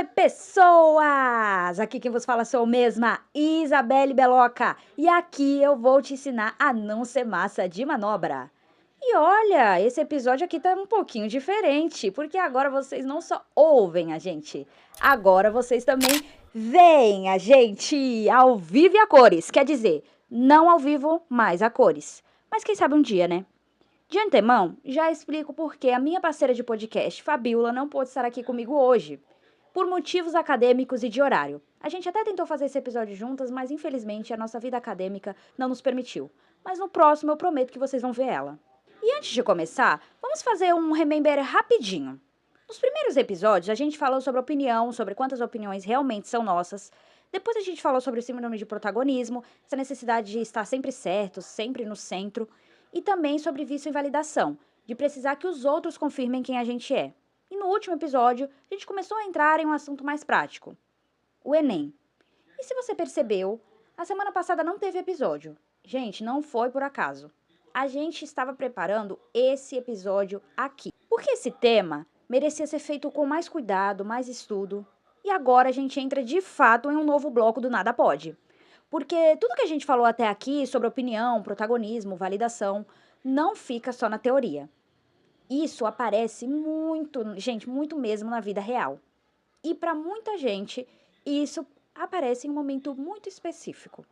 Oi, pessoas! Aqui quem vos fala sou eu mesma, Isabelle Beloca. E aqui eu vou te ensinar a não ser massa de manobra. E olha, esse episódio aqui tá um pouquinho diferente, porque agora vocês não só ouvem a gente, agora vocês também veem a gente ao vivo e a cores. Quer dizer, não ao vivo, mas a cores. Mas quem sabe um dia, né? De antemão, já explico por que a minha parceira de podcast, Fabiola, não pôde estar aqui comigo hoje. Por motivos acadêmicos e de horário. A gente até tentou fazer esse episódio juntas, mas infelizmente a nossa vida acadêmica não nos permitiu. Mas no próximo eu prometo que vocês vão ver ela. E antes de começar, vamos fazer um remember rapidinho. Nos primeiros episódios a gente falou sobre opinião, sobre quantas opiniões realmente são nossas. Depois a gente falou sobre o síndrome de protagonismo, essa necessidade de estar sempre certo, sempre no centro. E também sobre vício e validação, de precisar que os outros confirmem quem a gente é. E no último episódio, a gente começou a entrar em um assunto mais prático, o Enem. E se você percebeu, a semana passada não teve episódio. Gente, não foi por acaso. A gente estava preparando esse episódio aqui, porque esse tema merecia ser feito com mais cuidado, mais estudo. E agora a gente entra de fato em um novo bloco do Nada Pode. Porque tudo que a gente falou até aqui sobre opinião, protagonismo, validação, não fica só na teoria. Isso aparece muito, gente, muito mesmo na vida real. E para muita gente, isso aparece em um momento muito específico,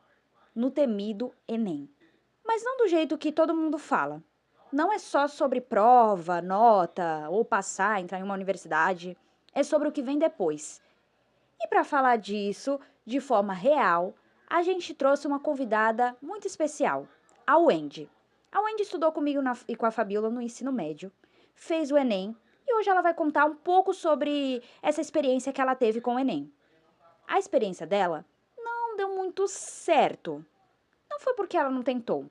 no temido Enem. Mas não do jeito que todo mundo fala. Não é só sobre prova, nota, ou passar, entrar em uma universidade. É sobre o que vem depois. E para falar disso de forma real, a gente trouxe uma convidada muito especial, a Wendy. A Wendy estudou comigo e com a Fabiola no ensino médio, fez o Enem e hoje ela vai contar um pouco sobre essa experiência que ela teve com o Enem. A experiência dela não deu muito certo. Não foi porque ela não tentou.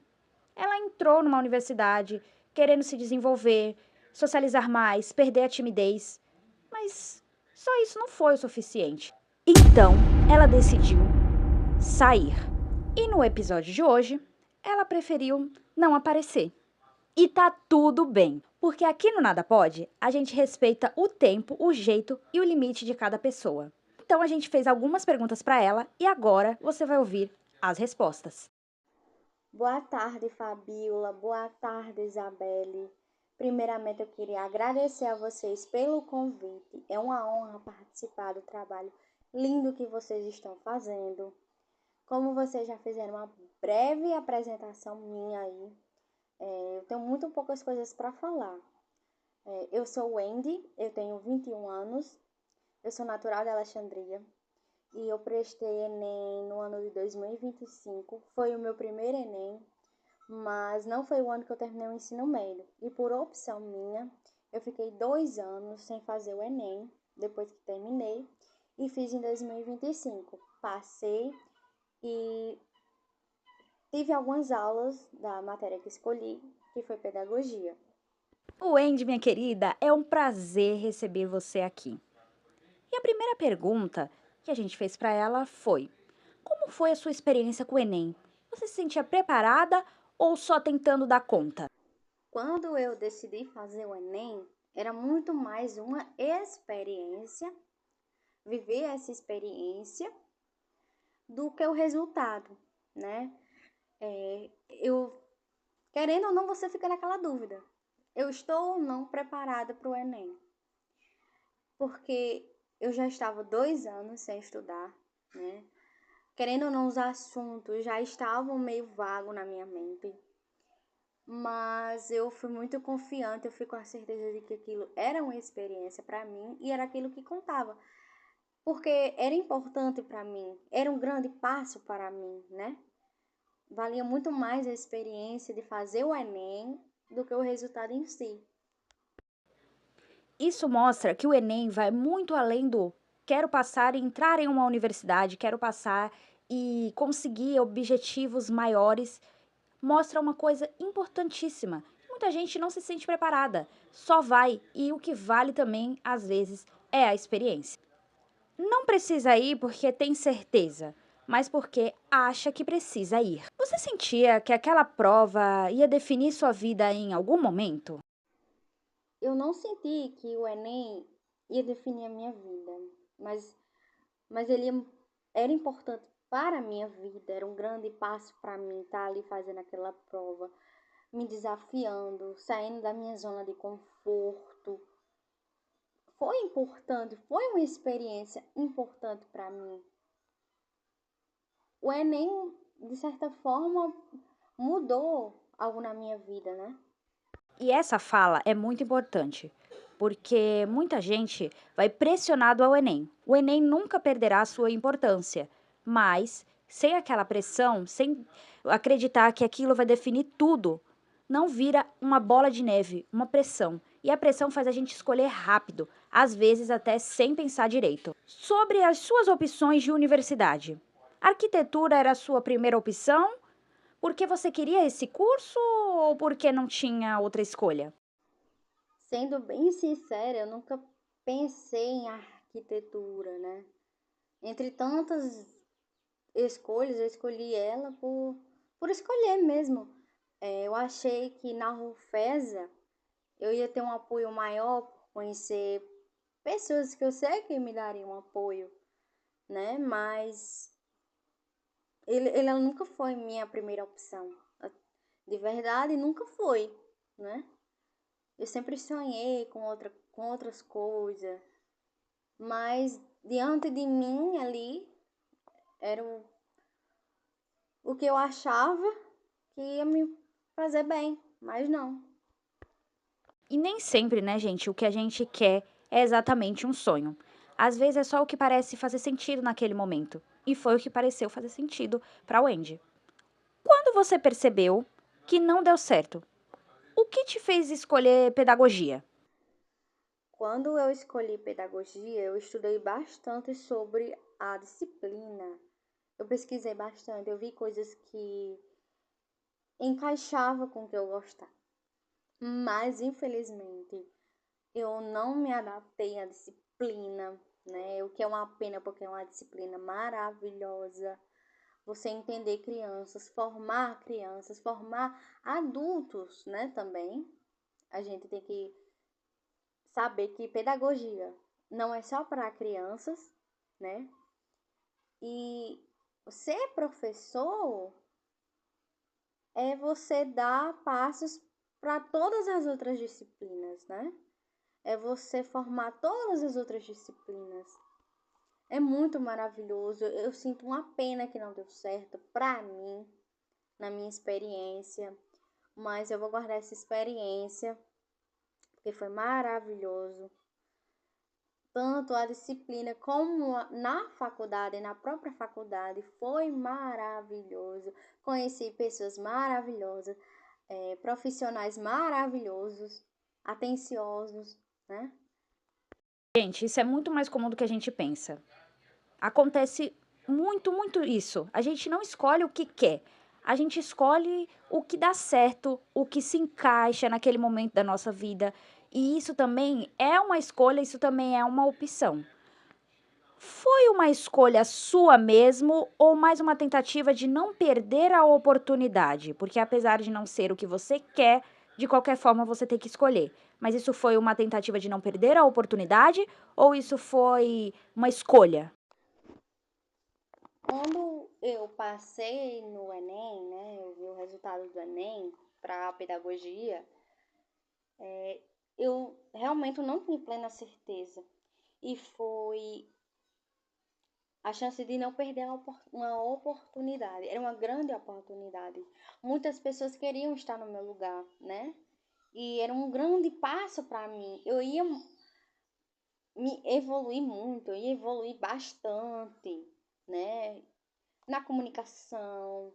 Ela entrou numa universidade querendo se desenvolver, socializar mais, perder a timidez, mas só isso não foi o suficiente. Então, ela decidiu sair. E no episódio de hoje, ela preferiu não aparecer. E tá tudo bem, porque aqui no Nada Pode, a gente respeita o tempo, o jeito e o limite de cada pessoa. Então a gente fez algumas perguntas para ela e agora você vai ouvir as respostas. Boa tarde, Fabiola. Boa tarde, Isabelle. Primeiramente, eu queria agradecer a vocês pelo convite. É uma honra participar do trabalho lindo que vocês estão fazendo. Como vocês já fizeram uma breve apresentação minha aí, eu tenho muito poucas coisas para falar. Eu sou Wendy, eu tenho 21 anos, eu sou natural de Alexandria e eu prestei Enem no ano de 2025. Foi o meu primeiro Enem, mas não foi o ano que eu terminei o ensino médio. E por opção minha, eu fiquei 2 anos sem fazer o Enem, depois que terminei, e fiz em 2025. Passei e tive algumas aulas da matéria que escolhi, que foi pedagogia. Wendy, minha querida, é um prazer receber você aqui. E a primeira pergunta que a gente fez para ela foi: como foi a sua experiência com o Enem? Você se sentia preparada ou só tentando dar conta? Quando eu decidi fazer o Enem, era muito mais uma experiência, viver essa experiência, do que o resultado, né? Eu, querendo ou não, você fica naquela dúvida. Eu estou ou não preparada para o Enem? Porque eu já estava 2 anos sem estudar, né? Querendo ou não, os assuntos já estavam meio vagos na minha mente. Mas eu fui muito confiante, eu fui com a certeza de que aquilo era uma experiência para mim e era aquilo que contava. Porque era importante para mim, era um grande passo para mim, né? Valia muito mais a experiência de fazer o Enem do que o resultado em si. Isso mostra que o Enem vai muito além do quero passar e entrar em uma universidade, quero passar e conseguir objetivos maiores. Mostra uma coisa importantíssima. Muita gente não se sente preparada, só vai e o que vale também, às vezes, é a experiência. Não precisa ir porque tem certeza, mas porque acha que precisa ir. Você sentia que aquela prova ia definir sua vida em algum momento? Eu não senti que o Enem ia definir a minha vida. Eu senti que o Enem mas, mas ele era importante para a minha vida, era um grande passo para mim estar ali fazendo aquela prova, me desafiando, saindo da minha zona de conforto. Foi importante, foi uma experiência importante para mim. O Enem, de certa forma, mudou algo na minha vida, né? E essa fala é muito importante, porque muita gente vai pressionado ao Enem. O Enem nunca perderá sua importância, mas sem aquela pressão, sem acreditar que aquilo vai definir tudo, não vira uma bola de neve, uma pressão. E a pressão faz a gente escolher rápido, às vezes até sem pensar direito. Sobre as suas opções de universidade. Arquitetura era a sua primeira opção porque você queria esse curso ou porque não tinha outra escolha? Sendo bem sincera, eu nunca pensei em arquitetura, né? Entre tantas escolhas, eu escolhi ela por escolher mesmo. Eu achei que na Rufesa eu ia ter um apoio maior por conhecer pessoas que eu sei que me dariam apoio, né? Mas ela nunca foi minha primeira opção. De verdade, nunca foi, né? Eu sempre sonhei com outras coisas, mas diante de mim ali era o que eu achava que ia me fazer bem, mas não. E nem sempre, né, gente, o que a gente quer é exatamente um sonho. Às vezes é só o que parece fazer sentido naquele momento. E foi o que pareceu fazer sentido para Wendy. Quando você percebeu que não deu certo, o que te fez escolher pedagogia? Quando eu escolhi pedagogia, eu estudei bastante sobre a disciplina. Eu pesquisei bastante, eu vi coisas que encaixavam com o que eu gostava. Mas, infelizmente, eu não me adaptei à disciplina, né? O que é uma pena, porque é uma disciplina maravilhosa. Você entender crianças, formar adultos, né? Também. A gente tem que saber que pedagogia não é só para crianças, né? E ser professor é você dar passos para todas as outras disciplinas, né? É você formar todas as outras disciplinas. É muito maravilhoso. Eu sinto uma pena que não deu certo para mim, na minha experiência, mas eu vou guardar essa experiência porque foi maravilhoso. Tanto a disciplina como na faculdade, na própria faculdade, foi maravilhoso. Conheci pessoas maravilhosas, profissionais maravilhosos, atenciosos, né? Gente, isso é muito mais comum do que a gente pensa. Acontece muito, muito isso. A gente não escolhe o que quer. A gente escolhe o que dá certo, o que se encaixa naquele momento da nossa vida. E isso também é uma escolha, isso também é uma opção. Foi uma escolha sua mesmo ou mais uma tentativa de não perder a oportunidade? Porque apesar de não ser o que você quer, de qualquer forma você tem que escolher. Mas isso foi uma tentativa de não perder a oportunidade ou isso foi uma escolha? Quando eu passei no Enem, né, eu vi o resultado do Enem para a pedagogia, eu realmente não tinha plena certeza. E foi a chance de não perder uma oportunidade. Era uma grande oportunidade. Muitas pessoas queriam estar no meu lugar, né? E era um grande passo para mim. Eu ia me evoluir muito, eu ia evoluir bastante, né? Na comunicação,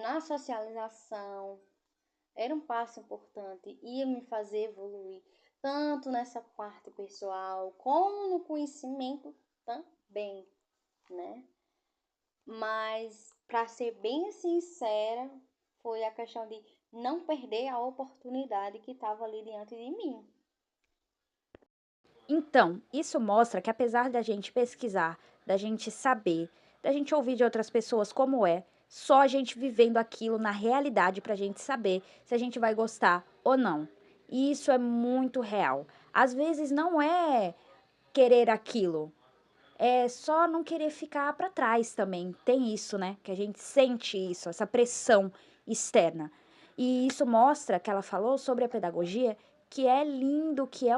na socialização. Era um passo importante, ia me fazer evoluir, tanto nessa parte pessoal, como no conhecimento também, né? Mas, para ser bem sincera, foi a questão de não perder a oportunidade que estava ali diante de mim. Então, isso mostra que apesar da gente pesquisar, da gente saber, da gente ouvir de outras pessoas como é, só a gente vivendo aquilo na realidade para a gente saber se a gente vai gostar ou não. E isso é muito real. Às vezes não é querer aquilo. é só não querer ficar para trás também. Tem isso, né? Que a gente sente isso, essa pressão externa. E isso mostra que ela falou sobre a pedagogia, que é lindo, que é,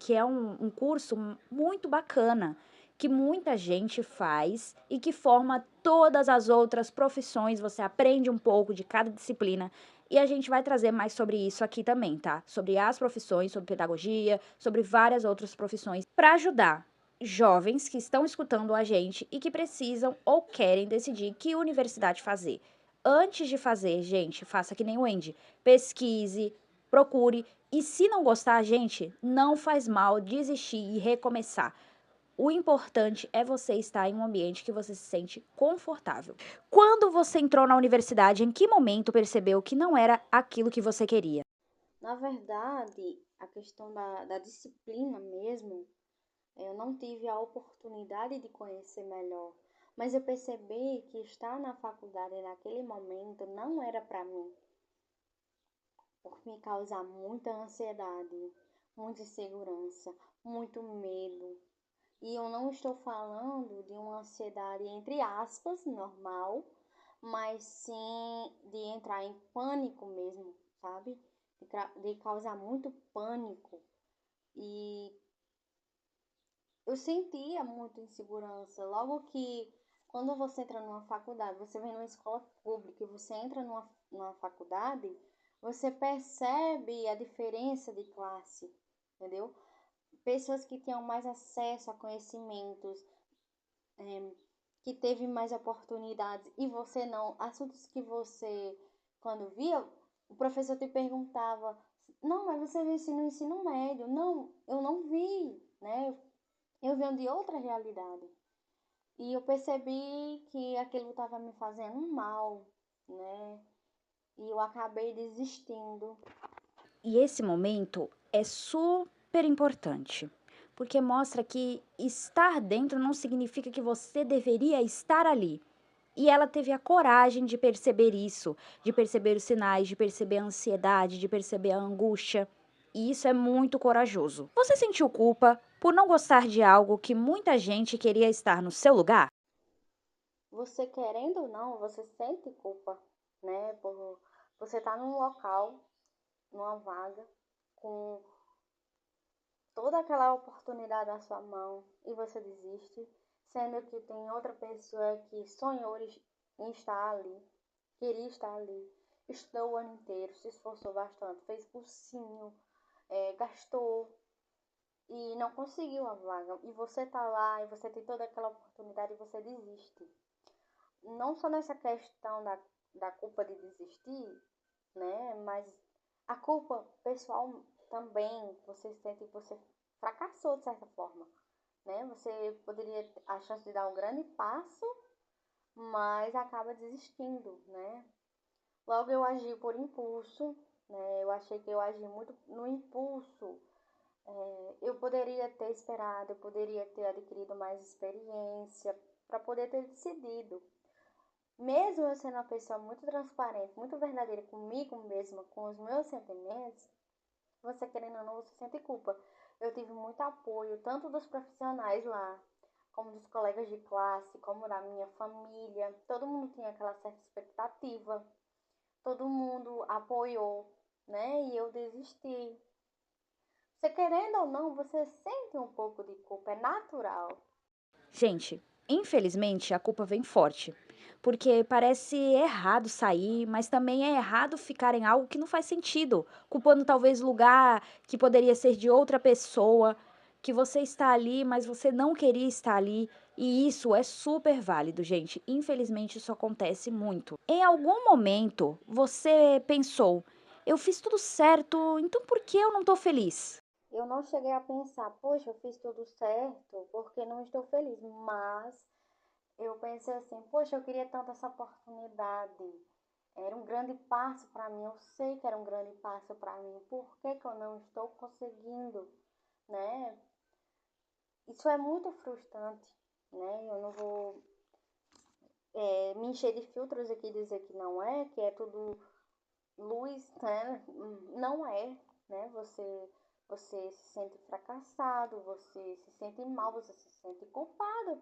que é um curso muito bacana, que muita gente faz e que forma todas as outras profissões. Você aprende um pouco de cada disciplina. E a gente vai trazer mais sobre isso aqui também, tá? Sobre as profissões, sobre pedagogia, sobre várias outras profissões, para ajudar jovens que estão escutando a gente e que precisam ou querem decidir que universidade fazer. Antes de fazer, gente, faça que nem o Andy. Pesquise, procure e se não gostar, gente, não faz mal desistir e recomeçar. O importante é você estar em um ambiente que você se sente confortável. Quando você entrou na universidade, em que momento percebeu que não era aquilo que você queria? Na verdade, a questão da disciplina mesmo, eu não tive a oportunidade de conhecer melhor, mas eu percebi que estar na faculdade naquele momento não era para mim, por me causar muita ansiedade, muita insegurança, muito medo. E eu não estou falando de uma ansiedade, entre aspas, normal, mas sim de entrar em pânico mesmo, sabe? De causar muito pânico. E eu sentia muita insegurança. Logo que, quando você entra numa faculdade, você vem numa escola pública e você entra numa faculdade, você percebe a diferença de classe, entendeu? Pessoas que tinham mais acesso a conhecimentos, que teve mais oportunidades e você não, assuntos que você, quando via, o professor te perguntava, não, mas você viu isso no ensino médio. Não, eu não vi, né? Eu venho de outra realidade. E eu percebi que aquilo estava me fazendo mal, né? E eu acabei desistindo. E esse momento é super importante, porque mostra que estar dentro não significa que você deveria estar ali. E ela teve a coragem de perceber isso, de perceber os sinais, de perceber a ansiedade, de perceber a angústia. E isso é muito corajoso. Você sentiu culpa por não gostar de algo que muita gente queria estar no seu lugar? Você querendo ou não, você sente culpa, né? Por você estar num local, numa vaga, com toda aquela oportunidade na sua mão e você desiste, sendo que tem outra pessoa que sonhou em estar ali, queria estar ali, estudou o ano inteiro, se esforçou bastante, fez cursinho, gastou e não conseguiu a vaga. E você tá lá e você tem toda aquela oportunidade e você desiste. Não só nessa questão da culpa de desistir, né? Mas a culpa pessoal também, você sente que você fracassou de certa forma, né? Você poderia ter a chance de dar um grande passo, mas acaba desistindo, né? Logo eu agi por impulso, né? Eu achei que eu agi muito no impulso. Eu poderia ter esperado, eu poderia ter adquirido mais experiência para poder ter decidido. Mesmo eu sendo uma pessoa muito transparente, muito verdadeira comigo mesma, com os meus sentimentos, você querendo ou não, você sente culpa. Eu tive muito apoio, tanto dos profissionais lá, como dos colegas de classe, como da minha família. Todo mundo tinha aquela certa expectativa, todo mundo apoiou, né? E eu desisti. Você querendo ou não, você sente um pouco de culpa, é natural. Gente, infelizmente a culpa vem forte, porque parece errado sair, mas também é errado ficar em algo que não faz sentido, culpando talvez lugar que poderia ser de outra pessoa, que você está ali, mas você não queria estar ali, e isso é super válido, gente. Infelizmente isso acontece muito. Em algum momento você pensou, eu fiz tudo certo, então por que eu não tô feliz? Eu não cheguei a pensar, poxa, eu fiz tudo certo, porque não estou feliz. Mas eu pensei assim, poxa, eu queria tanto essa oportunidade. Era um grande passo para mim, eu sei que era um grande passo para mim. Por que que eu não estou conseguindo, né? Isso é muito frustrante, né? Eu não vou me encher de filtros aqui e dizer que não é, que é tudo luz, né? Não é, né? Você você se sente fracassado, você se sente mal, você se sente culpado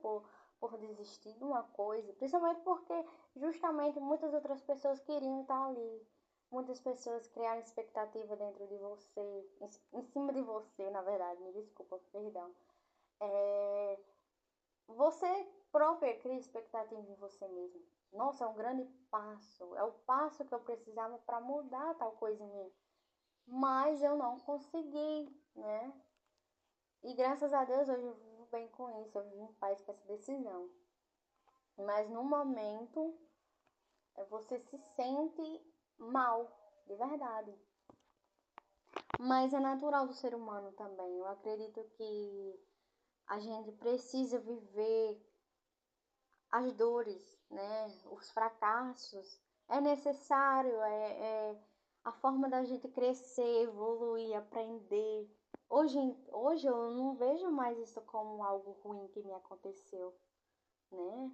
por desistir de uma coisa, principalmente porque justamente muitas outras pessoas queriam estar ali. Muitas pessoas criaram expectativa dentro de você, em cima de você, na verdade, me desculpa, perdão. É, você própria cria expectativa em você mesmo. Nossa, é um grande passo, é o passo que eu precisava para mudar tal coisa em mim, mas eu não consegui, né? E graças a Deus hoje eu vivo bem com isso, eu vivo em paz com essa decisão. Mas no momento você se sente mal, de verdade. Mas é natural do ser humano também. Eu acredito que a gente precisa viver as dores, né? Os fracassos. É necessário, é a forma da gente crescer, evoluir, aprender. Hoje eu não vejo mais isso como algo ruim que me aconteceu, né?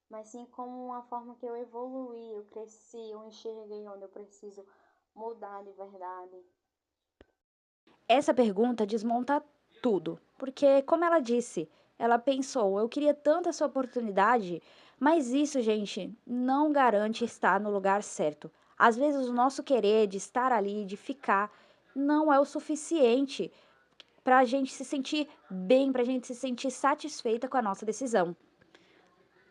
Mas sim como uma forma que eu evoluí, eu cresci, eu enxerguei onde eu preciso mudar de verdade. Essa pergunta desmonta tudo, porque, como ela disse, ela pensou: eu queria tanto essa oportunidade, mas isso, gente, não garante estar no lugar certo. Às vezes, o nosso querer de estar ali, de ficar, não é o suficiente para a gente se sentir bem, para a gente se sentir satisfeita com a nossa decisão.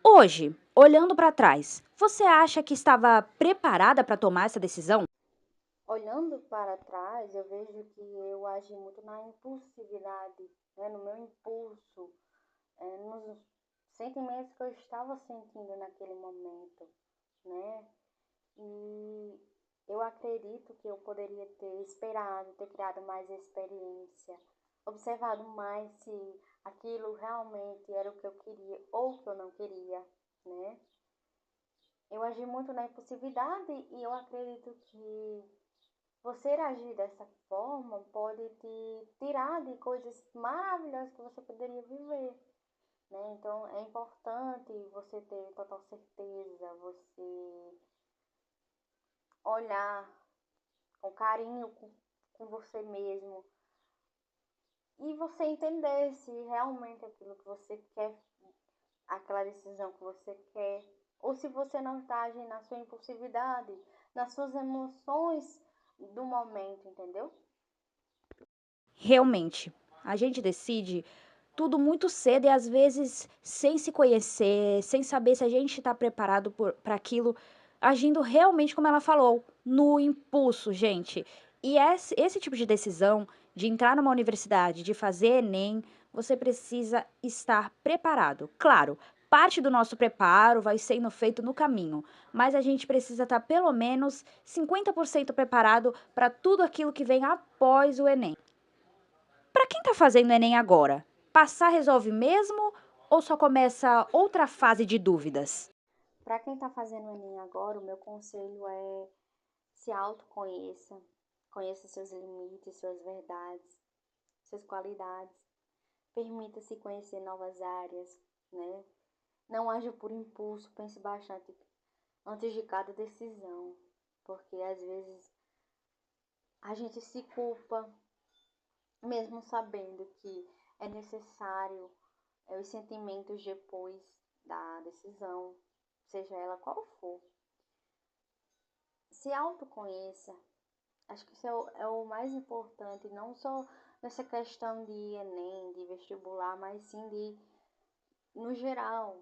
Hoje, olhando para trás, você acha que estava preparada para tomar essa decisão? Olhando para trás, eu vejo que eu agi muito na impulsividade, né? No meu impulso, nos sentimentos que eu estava sentindo naquele momento, né? E eu acredito que eu poderia ter esperado, ter criado mais experiência, observado mais se aquilo realmente era o que eu queria ou o que eu não queria, né? Eu agi muito na impulsividade e eu acredito que você agir dessa forma pode te tirar de coisas maravilhosas que você poderia viver, né? Então é importante você ter total certeza, você olhar com carinho com você mesmo e você entender se realmente aquilo que você quer, aquela decisão que você quer, ou se você não está agindo na sua impulsividade, nas suas emoções do momento, entendeu? Realmente, a gente decide tudo muito cedo e às vezes sem se conhecer, sem saber se a gente está preparado para aquilo, agindo realmente como ela falou, no impulso, gente. E esse tipo de decisão, de entrar numa universidade, de fazer Enem, você precisa estar preparado. Claro, parte do nosso preparo vai sendo feito no caminho, mas a gente precisa estar pelo menos 50% preparado para tudo aquilo que vem após o Enem. Para quem está fazendo Enem agora, passar resolve mesmo ou só começa outra fase de dúvidas? Para quem está fazendo o Enem agora, o meu conselho é se autoconheça, conheça seus limites, suas verdades, suas qualidades. Permita-se conhecer novas áreas, né? Não haja por impulso, pense bastante antes de cada decisão, porque às vezes a gente se culpa, mesmo sabendo que é necessário os sentimentos depois da decisão, seja ela qual for. Se autoconheça. Acho que isso é o mais importante, não só nessa questão de Enem, de vestibular, mas sim no geral,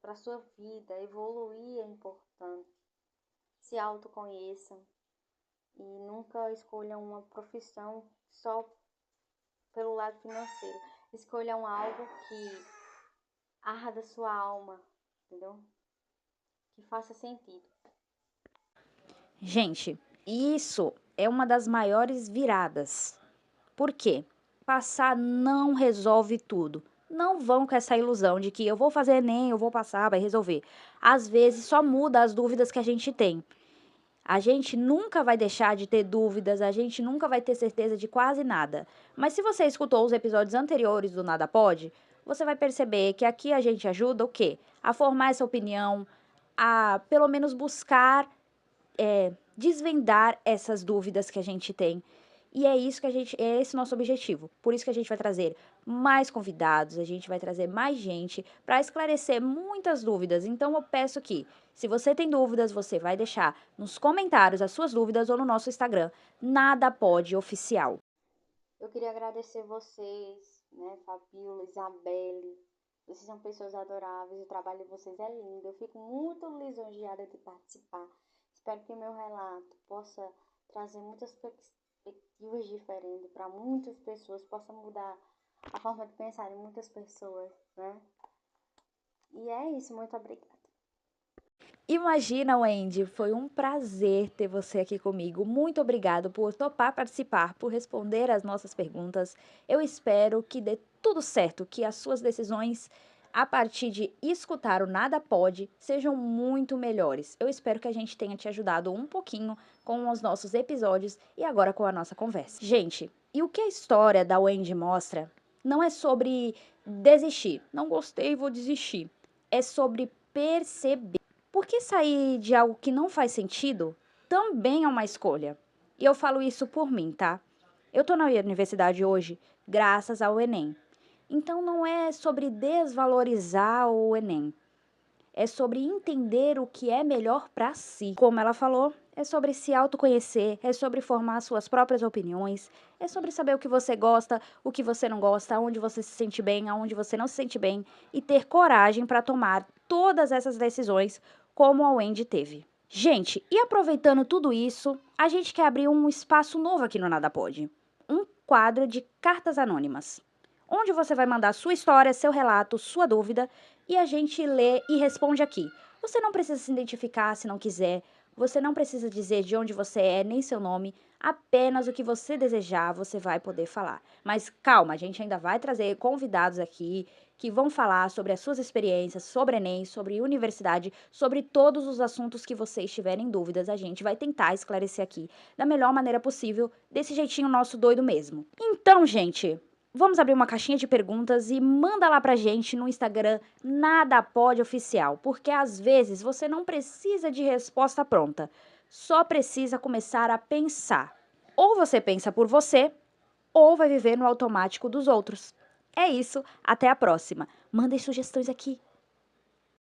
para sua vida, evoluir é importante. Se autoconheça e nunca escolha uma profissão só pelo lado financeiro. Escolha algo que arda sua alma, entendeu? Que faça sentido. Gente, isso é uma das maiores viradas. Por quê? Passar não resolve tudo. Não vão com essa ilusão de que eu vou fazer Enem, eu vou passar, vai resolver. Às vezes só muda as dúvidas que a gente tem. A gente nunca vai deixar de ter dúvidas, a gente nunca vai ter certeza de quase nada. Mas se você escutou os episódios anteriores do Nada Pode, você vai perceber que aqui a gente ajuda o quê? A formar essa opinião, a pelo menos buscar desvendar essas dúvidas que a gente tem. E é isso que é esse nosso objetivo. Por isso que a gente vai trazer mais convidados, a gente vai trazer mais gente para esclarecer muitas dúvidas. Então eu peço que, se você tem dúvidas, você vai deixar nos comentários as suas dúvidas ou no nosso Instagram, Nada Pode Oficial. Eu queria agradecer vocês, né, Fabiola, Isabelle. Vocês são pessoas adoráveis, o trabalho de vocês é lindo. Eu fico muito lisonjeada de participar. Espero que meu relato possa trazer muitas perspectivas diferentes para muitas pessoas, possa mudar a forma de pensar em muitas pessoas, né? E é isso, muito obrigada. Imagina, Wendy, foi um prazer ter você aqui comigo. Muito obrigado por topar participar, por responder as nossas perguntas. Eu espero que dê tudo certo, que as suas decisões, a partir de escutar o Nada Pode, sejam muito melhores. Eu espero que a gente tenha te ajudado um pouquinho com os nossos episódios e agora com a nossa conversa. Gente, e o que a história da Wendy mostra não é sobre desistir. Não gostei, vou desistir. É sobre perceber. Por que sair de algo que não faz sentido também é uma escolha? E eu falo isso por mim, tá? Eu tô na universidade hoje graças ao Enem. Então não é sobre desvalorizar o Enem. É sobre entender o que é melhor para si. Como ela falou, é sobre se autoconhecer, é sobre formar suas próprias opiniões, é sobre saber o que você gosta, o que você não gosta, aonde você se sente bem, aonde você não se sente bem e ter coragem para tomar todas essas decisões como a Wendy teve. Gente, e aproveitando tudo isso, a gente quer abrir um espaço novo aqui no Nada Pode. Um quadro de cartas anônimas, onde você vai mandar sua história, seu relato, sua dúvida e a gente lê e responde aqui. Você não precisa se identificar se não quiser, você não precisa dizer de onde você é, nem seu nome, apenas o que você desejar você vai poder falar. Mas calma, a gente ainda vai trazer convidados aqui que vão falar sobre as suas experiências, sobre Enem, sobre universidade, sobre todos os assuntos que vocês tiverem dúvidas. A gente vai tentar esclarecer aqui da melhor maneira possível, desse jeitinho nosso doido mesmo. Então, gente, vamos abrir uma caixinha de perguntas e manda lá pra gente no Instagram Nada Pode Oficial, porque às vezes você não precisa de resposta pronta, só precisa começar a pensar. Ou você pensa por você, ou vai viver no automático dos outros. É isso, até a próxima. Mandem sugestões aqui.